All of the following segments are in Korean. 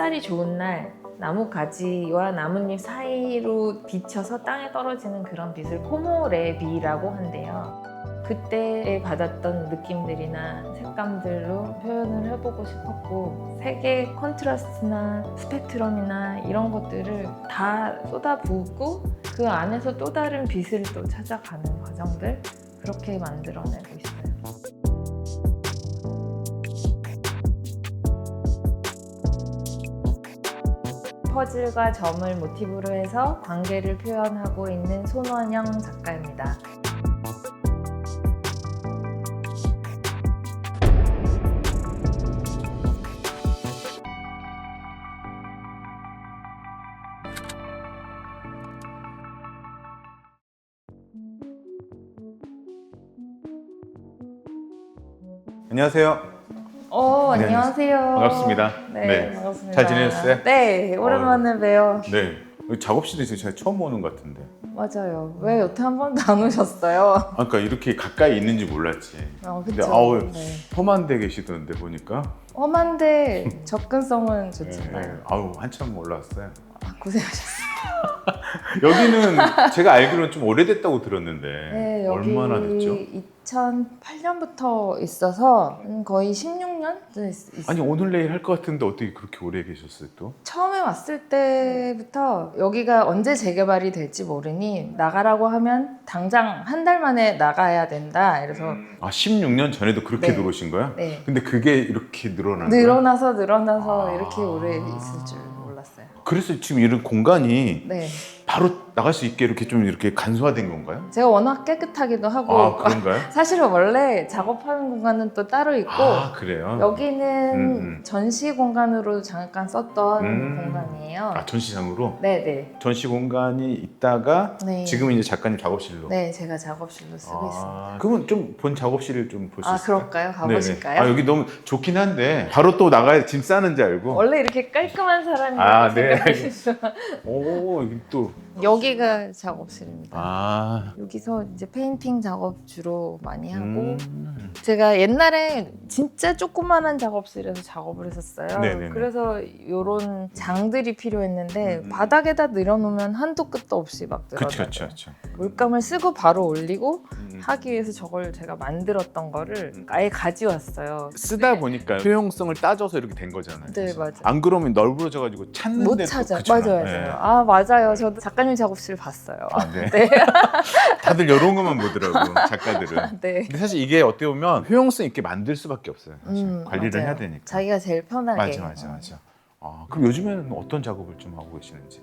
햇살이 좋은 날 나무 가지와 나뭇잎 사이로 비쳐서 땅에 떨어지는 그런 빛을 코모레비라고 한대요. 그때에 받았던 느낌들이나 색감들로 표현을 해보고 싶었고, 색의 컨트라스트나 스펙트럼이나 이런 것들을 다 쏟아부고 그 안에서 또 다른 빛을 또 찾아가는 과정들, 그렇게 만들어내고 있어요. 퍼즐과 점을 모티브로 해서 관계를 표현하고 있는 손원영 작가입니다. 안녕하세요. 네, 안녕하세요. 반갑습니다. 네, 반갑습니다. 잘 지내셨어요? 네, 오랜만에 봬요. 네. 여기 작업실에 제가 처음 오는 것 같은데. 맞아요. 왜 여태 한 번도 안 오셨어요? 아, 그러니까 이렇게 가까이 있는지 몰랐지. 근데 그쵸. 아우, 네. 험한 데 계시던데 보니까. 험한데 접근성은 좋잖아요. 아우, 한참 올라왔어요. 고생하셨어요. 여기는 제가 알기로는 좀 오래됐다고 들었는데. 네, 여기 얼마나 됐죠? 2008년부터 있어서 거의 16년 있어요. 아니, 오늘 내일 할 것 같은데 어떻게 그렇게 오래 계셨어요 또? 처음에 왔을 때부터 여기가 언제 재개발이 될지 모르니 나가라고 하면 당장 한 달 만에 나가야 된다. 이래서 아, 16년 전에도 그렇게 네. 들어오신 거야? 네. 근데 그게 이렇게 늘어난 거야? 늘어나서 아. 이렇게 오래 있을 줄 몰랐어요. 그래서 지금 이런 공간이 네. 바로 나갈 수 있게 이렇게 좀 이렇게 간소화된 건가요? 제가 워낙 깨끗하기도 하고 아, 그런가요? 사실은 원래 작업하는 공간은 또 따로 있고 아, 그래요? 여기는 전시 공간으로 잠깐 썼던 공간이에요. 아, 전시장으로? 네네. 전시 공간이 있다가 네. 지금은 이제 작가님 작업실로? 네, 제가 작업실로 쓰고 있습니다. 그러면 좀 본 작업실을 좀 볼 수 아, 있을까요? 그럴까요? 가보실까요? 네네. 아, 여기 너무 좋긴 한데 바로 또 나가야 짐 싸는 줄 알고. 원래 이렇게 깔끔한 사람이라고 아, 네. 생각하시죠? 오, 여기 또. 여기가 작업실입니다. 아. 여기서 이제 페인팅 작업 주로 많이 하고 제가 옛날에 진짜 조그만한 작업실에서 작업을 했었어요. 네네네. 그래서 이런 장들이 필요했는데 바닥에다 늘어놓으면 한도 끝도 없이 막 늘어나요. 그쵸. 물감을 쓰고 바로 올리고 하기 위해서 저걸 제가 만들었던 거를 아예 가져왔어요. 쓰다 보니까 효용성을 따져서 이렇게 된 거잖아요. 네, 사실. 맞아요. 안 그러면 널브러져가지고 찾는데 못 또 찾아. 그렇잖아요. 맞아요. 네. 아, 맞아요. 저도 작가님 작업실 봤어요. 아, 네. 네. 다들 이런 것만 보더라고, 작가들은. 네. 근데 사실 이게 어떻게 보면 효용성 있게 만들 수밖에 없어요. 사실. 관리를 맞아요. 해야 되니까. 자기가 제일 편하게. 맞아. 아, 그럼 요즘에는 어떤 작업을 좀 하고 계시는지?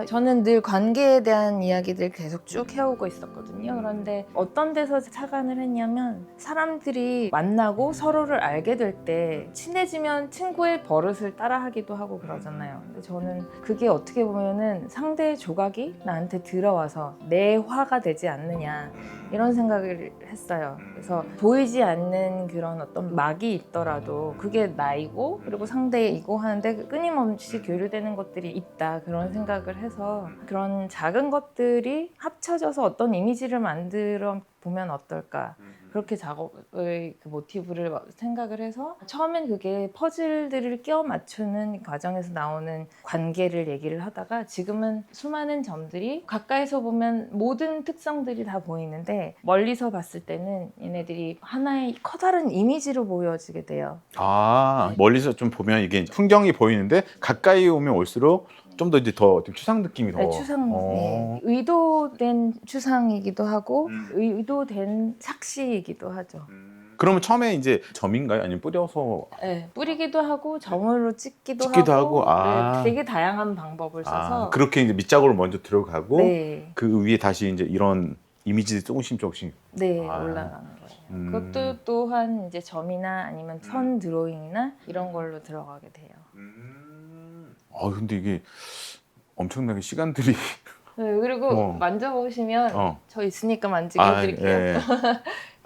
저는 늘 관계에 대한 이야기들 계속 쭉 해오고 있었거든요. 그런데 어떤 데서 착안을 했냐면 사람들이 만나고 서로를 알게 될 때 친해지면 친구의 버릇을 따라하기도 하고 그러잖아요. 근데 저는 그게 어떻게 보면은 상대의 조각이 나한테 들어와서 내 화가 되지 않느냐 이런 생각을 했어요. 그래서 보이지 않는 그런 어떤 막이 있더라도 그게 나이고 그리고 상대이고 하는데 끊임없이 교류되는 것들이 있다, 그런 생각을 해서 그런 작은 것들이 합쳐져서 어떤 이미지를 만들어 보면 어떨까, 그렇게 작업의 그 모티브를 생각을 해서 처음엔 그게 퍼즐들을 끼워 맞추는 과정에서 나오는 관계를 얘기를 하다가 지금은 수많은 점들이 가까이서 보면 모든 특성들이 다 보이는데 멀리서 봤을 때는 얘네들이 하나의 커다란 이미지로 보여지게 돼요. 아, 멀리서 좀 보면 이게 풍경이 보이는데 가까이 오면 올수록 좀 더 이제 더 추상 느낌이 더. 네, 추상, 네. 의도된 추상이기도 하고 의도된 착시이기도 하죠. 그러면 처음에 이제 점인가요? 아니면 뿌려서? 네, 뿌리기도 하고 점으로 찍기도 하고. 아. 네, 되게 다양한 방법을 써서 그렇게 이제 밑작업으로 먼저 들어가고 네, 그 위에 다시 이제 이런 이미지들이 조금씩. 네 아. 올라가는 거예요. 그것도 또한 이제 점이나 아니면 선 드로잉이나 이런 걸로 들어가게 돼요. 근데 이게 엄청나게 시간들이. 네, 그리고 만져보시면 저 있으니까 만지게 해드릴게요. 예.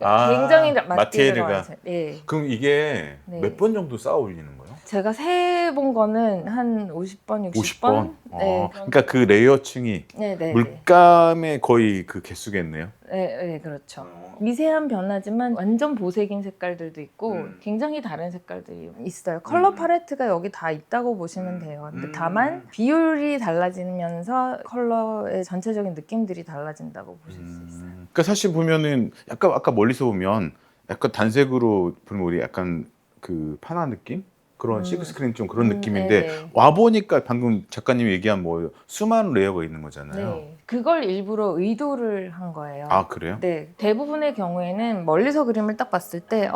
굉장히 마티에르가. 마티에르가 많아요. 네. 그럼 이게 네. 몇 번 정도 쌓아 올리는 거예요? 제가 세본 거는 한 50번, 60번. 50번. 네. 그러니까 그 레이어층이 네네. 물감의 거의 그 개수겠네요. 네, 그렇죠. 미세한 변화지만 완전 보색인 색깔들도 있고 굉장히 다른 색깔들이 있어요. 컬러 팔레트가 여기 다 있다고 보시면 돼요. 근데 다만 비율이 달라지면서 컬러의 전체적인 느낌들이 달라진다고 보실 수 있어요. 그러니까 사실 보면은 약간 아까 멀리서 보면 약간 단색으로 보면 우리 약간 그 파나 느낌? 그런 실크스크린 좀 그런 느낌인데 네네. 와 보니까 방금 작가님이 얘기한 뭐 수많은 레이어가 있는 거잖아요. 네. 그걸 일부러 의도를 한 거예요. 아 그래요? 네. 대부분의 경우에는 멀리서 그림을 딱 봤을 때,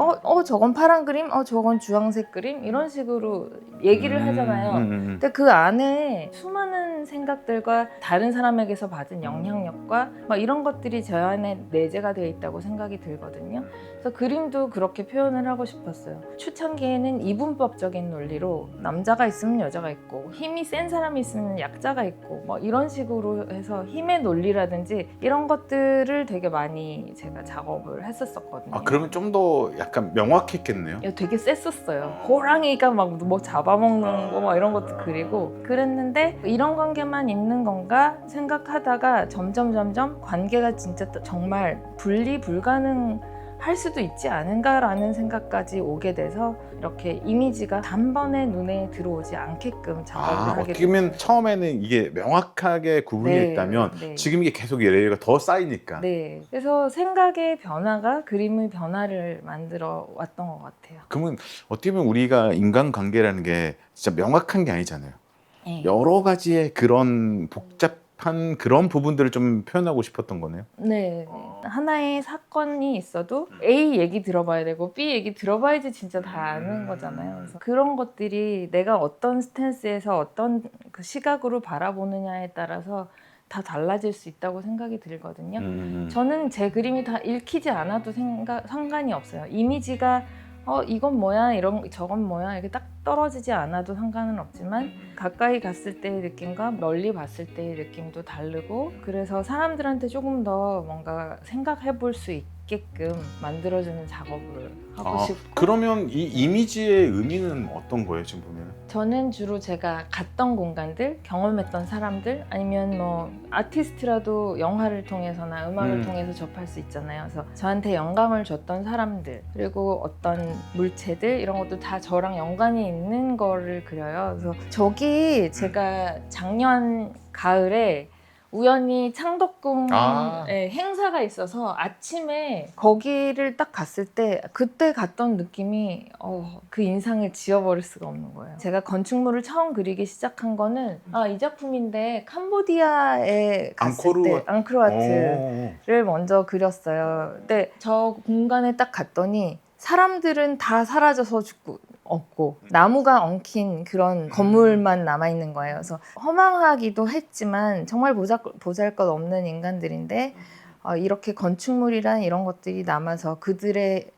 저건 파란 그림, 저건 주황색 그림, 이런 식으로 얘기를 하잖아요. 근데 그 안에 수많은 생각들과 다른 사람에게서 받은 영향력과 막 이런 것들이 저 안에 내재가 되어 있다고 생각이 들거든요. 그래서 그림도 그렇게 표현을 하고 싶었어요. 초창기에는 이분법적인 논리로 남자가 있으면 여자가 있고 힘이 센 사람이 있으면 약자가 있고 뭐 이런 식으로 해서 힘의 논리라든지 이런 것들을 되게 많이 제가 작업을 했었거든요. 아 그러면 좀 더 약간 명확했겠네요. 되게 셌었어요. 호랑이가 막 뭐 잡아먹는 거 막 이런 것도 그리고 그랬는데 이런 관계만 있는 건가 생각하다가 점점 관계가 진짜 정말 분리 불가능 할 수도 있지 않은가라는 생각까지 오게 돼서 이렇게 이미지가 단번에 눈에 들어오지 않게끔 작업을 하게 어떻게 됐어요. 보면 처음에는 이게 명확하게 구분이 네, 있다면 네. 지금 이게 계속 레이어가 더 쌓이니까. 네. 그래서 생각의 변화가 그림의 변화를 만들어 왔던 것 같아요. 그러면 어떻게 보면 우리가 인간관계라는 게 진짜 명확한 게 아니잖아요. 네. 여러 가지의 그런 복잡한 그런 부분들을 좀 표현하고 싶었던 거네요. 네. 하나의 사건이 있어도 A 얘기 들어봐야 되고 B 얘기 들어봐야지 진짜 다 아는 거잖아요. 그래서 그런 것들이 내가 어떤 스탠스에서 어떤 그 시각으로 바라보느냐에 따라서 다 달라질 수 있다고 생각이 들거든요. 저는 제 그림이 다 읽히지 않아도 상관이 없어요. 이미지가 이건 뭐야, 저건 뭐야 이렇게 딱 떨어지지 않아도 상관은 없지만 가까이 갔을 때의 느낌과 멀리 봤을 때의 느낌도 다르고 그래서 사람들한테 조금 더 뭔가 생각해 볼 수 있게끔 만들어주는 작업을 하고 싶고 그러면 이 이미지의 의미는 어떤 거예요 지금 보면? 저는 주로 제가 갔던 공간들, 경험했던 사람들 아니면 뭐 아티스트라도 영화를 통해서나 음악을 통해서 접할 수 있잖아요. 그래서 저한테 영감을 줬던 사람들 그리고 어떤 물체들 이런 것도 다 저랑 연관이 있는 거를 그려요. 그래서 저기 제가 작년 가을에 우연히 창덕궁 행사가 있어서 아침에 거기를 딱 갔을 때 그때 갔던 느낌이 그 인상을 지워버릴 수가 없는 거예요. 제가 건축물을 처음 그리기 시작한 거는 이 작품인데 캄보디아에 갔을 때 앙코르와트를 먼저 그렸어요. 근데 저 공간에 딱 갔더니 사람들은 다 사라져서 죽고 없고 나무가 엉킨 그런 건물만 남아있는 거예요. 그래서 허망하기도 했지만 정말 보잘것없는 인간들인데 이렇게 건축물이란 이런 것들이 남아서 그들의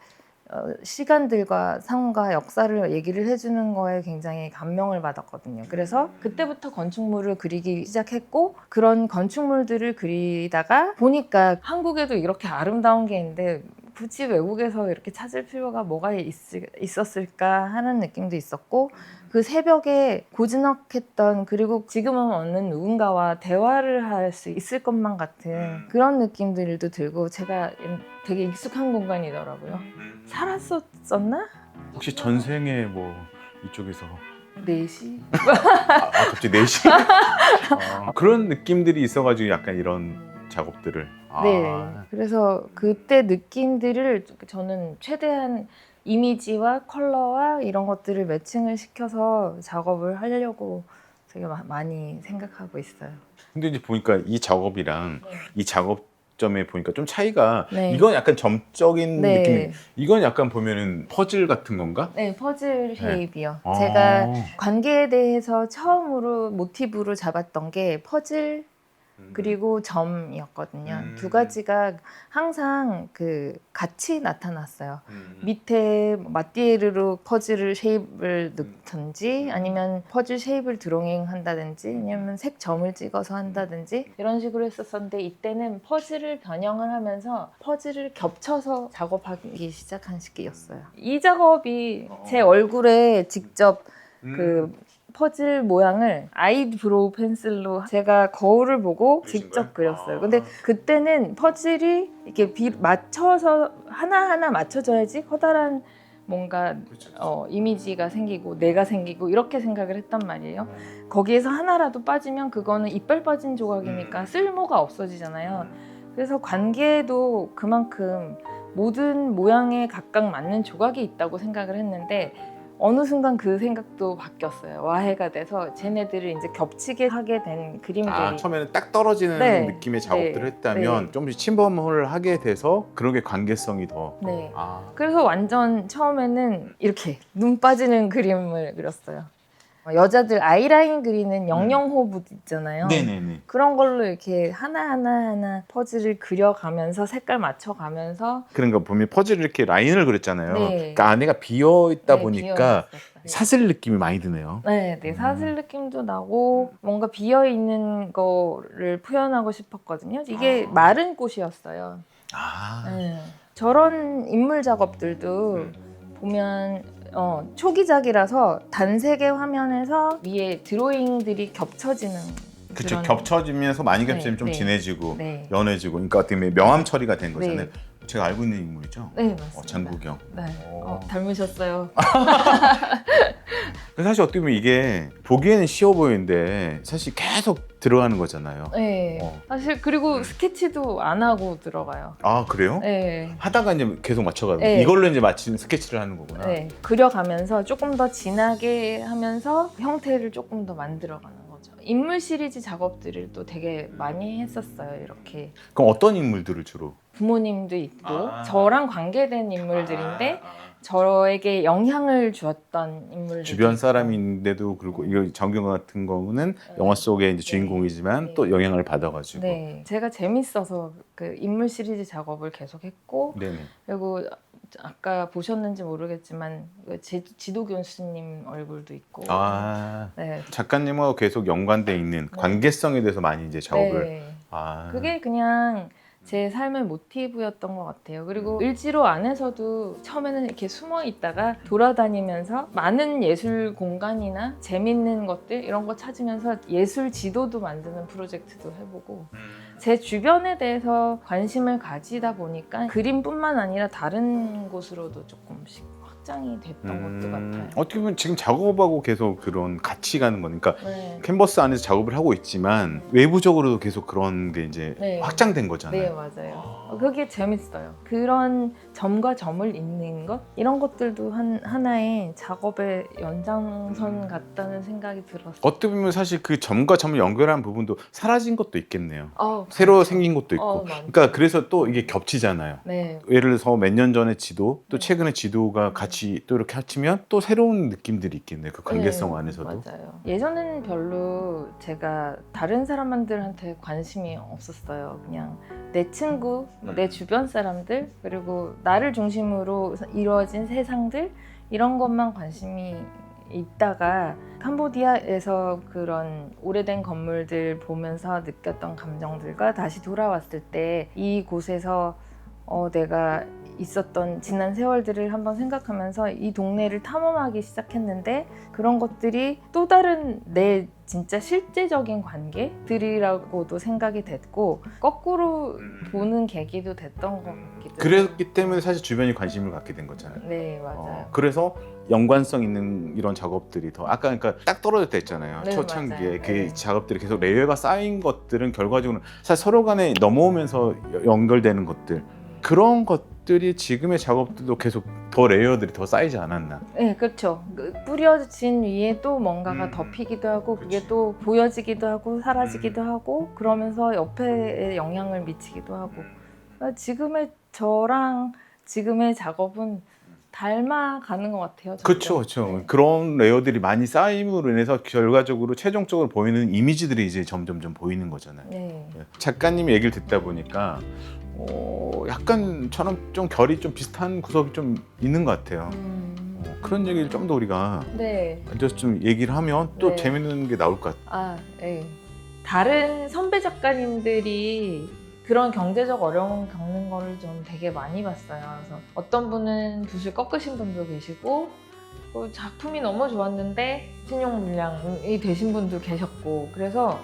시간들과 삶과 역사를 얘기를 해주는 거에 굉장히 감명을 받았거든요. 그래서 그때부터 건축물을 그리기 시작했고 그런 건축물들을 그리다가 보니까 한국에도 이렇게 아름다운 게 있는데 굳이 외국에서 이렇게 찾을 필요가 뭐가 있었을까 하는 느낌도 있었고 그 새벽에 고즈넉했던 그리고 지금은 없는 누군가와 대화를 할 수 있을 것만 같은 그런 느낌들도 들고 제가 되게 익숙한 공간이더라고요. 살았었나? 혹시 전생에 뭐 이쪽에서 4시? 갑자기 4시? 그런 느낌들이 있어가지고 약간 이런 작업들을 네. 그래서 그때 느낌들을 저는 최대한 이미지와 컬러와 이런 것들을 매칭을 시켜서 작업을 하려고 되게 많이 생각하고 있어요. 근데 이제 보니까 이 작업이랑 이 작업점에 보니까 좀 차이가 네. 이건 약간 점적인 네. 느낌이 이건 약간 보면은 퍼즐 같은 건가? 네, 퍼즐 쉐입이요. 아. 제가 관계에 대해서 처음으로 모티브로 잡았던 게 퍼즐 그리고 점이었거든요. 두 가지가 항상 같이 나타났어요. 밑에 마띠에르로 퍼즐 쉐입을 넣든지 아니면 퍼즐 쉐입을 드로잉 한다든지 아니면 색점을 찍어서 한다든지 이런 식으로 했었었는데 이때는 퍼즐을 변형을 하면서 퍼즐을 겹쳐서 작업하기 시작한 시기였어요. 이 작업이 제 얼굴에 직접 그 퍼즐 모양을 아이브로우 펜슬로 제가 거울을 보고 그리신 직접 거예요? 그렸어요. 근데 그때는 퍼즐이 이렇게 맞춰서 하나하나 맞춰져야지 커다란 뭔가 이미지가 생기고 내가 생기고 이렇게 생각을 했단 말이에요. 거기에서 하나라도 빠지면 그거는 이빨 빠진 조각이니까 쓸모가 없어지잖아요. 그래서 관계에도 그만큼 모든 모양에 각각 맞는 조각이 있다고 생각을 했는데 어느 순간 그 생각도 바뀌었어요. 와해가 돼서 쟤네들을 이제 겹치게 하게 된 그림들이 처음에는 딱 떨어지는 네. 느낌의 작업들을 네. 했다면 네. 조금씩 침범을 하게 돼서 그런 게 관계성이 더 네. 그래서 완전 처음에는 이렇게 눈 빠지는 그림을 그렸어요. 여자들 아이라인 그리는 영영호붓 있잖아요. 네네네. 그런 걸로 이렇게 하나 퍼즐을 그려가면서 색깔 맞춰가면서 그런 거 보면 퍼즐 이렇게 라인을 그렸잖아요. 네. 그러니까 안에가 비어 있다 네, 보니까 비어있었어요. 사슬 느낌이 많이 드네요. 네, 사슬 느낌도 나고 뭔가 비어 있는 거를 표현하고 싶었거든요. 이게 마른 꽃이었어요. 네. 저런 인물 작업들도 보면 초기작이라서 단색의 화면에서 위에 드로잉들이 겹쳐지는 그쵸. 그런- 겹쳐지면서 많이 겹치면 네, 좀 네. 진해지고 네. 연해지고 그러니까 어떻게 보면 명암 처리가 된 거잖아요. 네. 제가 알고 있는 인물이죠. 네, 맞습니다. 장국영. 네. 오. 닮으셨어요. 근데 사실 어떻게 보면 이게 보기에는 쉬워 보이는데 사실 계속 들어가는 거잖아요. 네. 어. 사실 그리고 스케치도 안 하고 들어가요. 아 그래요? 네. 하다가 이제 계속 맞춰가지고 네. 이걸로 이제 마치는 스케치를 하는 거구나. 네. 그려가면서 조금 더 진하게 하면서 형태를 조금 더 만들어가는 거죠. 인물 시리즈 작업들을 또 되게 많이 했었어요. 이렇게 그럼 어떤 인물들을 주로? 부모님도 있고 아. 저랑 관계된 인물들인데 저에게 영향을 주었던 인물들 주변 사람인데도 그리고 이거 정경 같은 경우는 영화 속의 이제 주인공이지만 네. 또 영향을 받아가지고. 네, 제가 재밌어서 그 인물 시리즈 작업을 계속했고 네네. 그리고 아까 보셨는지 모르겠지만 그 지도 교수님 얼굴도 있고 네. 작가님하고 계속 연관돼 있는 관계성에 대해서 많이 이제 작업을. 네. 아. 그게 그냥 제 삶의 모티브였던 것 같아요. 그리고 을지로 안에서도 처음에는 이렇게 숨어 있다가 돌아다니면서 많은 예술 공간이나 재밌는 것들 이런 거 찾으면서 예술 지도도 만드는 프로젝트도 해보고 제 주변에 대해서 관심을 가지다 보니까 그림뿐만 아니라 다른 곳으로도 조금씩 확장이 됐던 것도 같아요. 어떻게 보면 지금 작업하고 계속 그런 같이 가는 거니까 네. 캔버스 안에서 작업을 하고 있지만 외부적으로도 계속 그런 게 이제 네. 확장된 거잖아요. 네, 맞아요. 그게 재밌어요. 그런 점과 점을 잇는 것 이런 것들도 하나의 작업의 연장선 같다는 생각이 들었어요. 어떻게 보면 사실 그 점과 점을 연결한 부분도 사라진 것도 있겠네요. 새로 그렇죠. 생긴 것도 있고. 많죠. 그러니까 그래서 또 이게 겹치잖아요. 네. 예를 들어서 몇 년 전의 지도 또 네. 최근의 지도가 같이 또 이렇게 합치면 또 새로운 느낌들이 있겠네요. 그 관계성 네, 안에서도. 맞아요. 예전에는 별로 제가 다른 사람들한테 관심이 없었어요. 그냥 내 친구, 내 주변 사람들, 그리고 나를 중심으로 이루어진 세상들 이런 것만 관심이 있다가 캄보디아에서 그런 오래된 건물들 보면서 느꼈던 감정들과 다시 돌아왔을 때 이곳에서 내가 있었던 지난 세월들을 한번 생각하면서 이 동네를 탐험하기 시작했는데 그런 것들이 또 다른 내 진짜 실제적인 관계들이라고도 생각이 됐고 거꾸로 보는 계기도 됐던 것 같기도 해요. 그랬기 때문에 사실 주변이 관심을 갖게 된 거잖아요. 네, 맞아요. 그래서 연관성 있는 이런 작업들이 더 아까 그러니까 딱 떨어졌다 했잖아요. 네, 초창기에 맞아요. 그 네. 작업들이 계속 레이어가 쌓인 것들은 결과적으로 사실 서로 간에 넘어오면서 연결되는 것들 그런 것들이 지금의 작업들도 계속 더 레이어들이 더 쌓이지 않았나. 네, 그렇죠. 뿌려진 위에 또 뭔가가 덮이기도 하고 그게 그치. 또 보여지기도 하고 사라지기도 하고 그러면서 옆에 영향을 미치기도 하고 그러니까 지금의 저랑 지금의 작업은 닮아가는 것 같아요. 그렇죠, 점점. 그렇죠. 네. 그런 레이어들이 많이 쌓임으로 인해서 결과적으로 최종적으로 보이는 이미지들이 이제 점점 보이는 거잖아요. 네. 작가님의 얘기를 듣다 보니까 약간 저랑 좀 결이 좀 비슷한 구석이 좀 있는 것 같아요. 그런 얘기를 좀 더 우리가 네. 앉아서 좀 얘기를 하면 또 네. 재밌는 게 나올 것 같아요. 네. 다른 선배 작가님들이 그런 경제적 어려움 겪는 거를 좀 되게 많이 봤어요. 그래서 어떤 분은 붓을 꺾으신 분도 계시고 작품이 너무 좋았는데 신용 불량이 되신 분도 계셨고 그래서